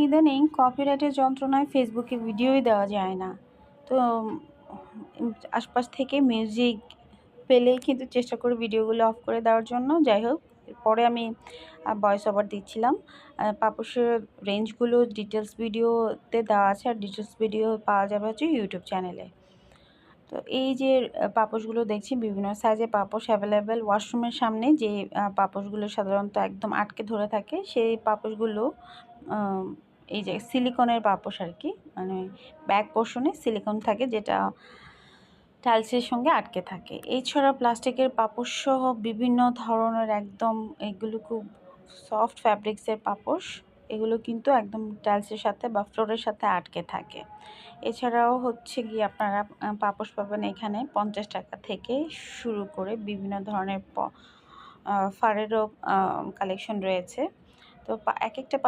ইদানিং কপিরাইটের যন্ত্রণায় ফেসবুকে ভিডিওই দেওয়া যায় না। তো আশপাশ থেকে মিউজিক পেলেই কিন্তু চেষ্টা করি ভিডিওগুলো অফ করে দেওয়ার জন্য। যাই হোক, পরে আমি ভয়েস ওভার দিচ্ছিলাম। পাপোশের রেঞ্জগুলো ডিটেলস ভিডিওতে দেওয়া আছে, আর ডিটেলস ভিডিও পাওয়া যাবে হচ্ছে ইউটিউব চ্যানেলে। তো এই যে পাপোশগুলো দেখছি, বিভিন্ন সাইজে পাপোশ অ্যাভেলেবেল। ওয়াশরুমের সামনে যে পাপোশগুলো সাধারণত একদম আটকে ধরে থাকে, সেই পাপোশগুলো এই যে সিলিকনের পাপোশ আর কি, মানে ব্যাক পোর্শনে সিলিকন থাকে, যেটা টাইলসের সঙ্গে আটকে থাকে। এছাড়া প্লাস্টিকের পাপোশ সহ বিভিন্ন ধরনের একদম, এগুলো খুব সফট ফ্যাব্রিক্সের পাপোশ, এগুলো কিন্তু একদম টাইলসের সাথে বা ফ্লোরের সাথে আটকে থাকে। এছাড়াও হচ্ছে গিয়ে আপনারা পাপোশ পাবেন এখানে 50 টাকা থেকে শুরু করে বিভিন্ন ধরনের ফারেরও কালেকশন রয়েছে। তো এক একটা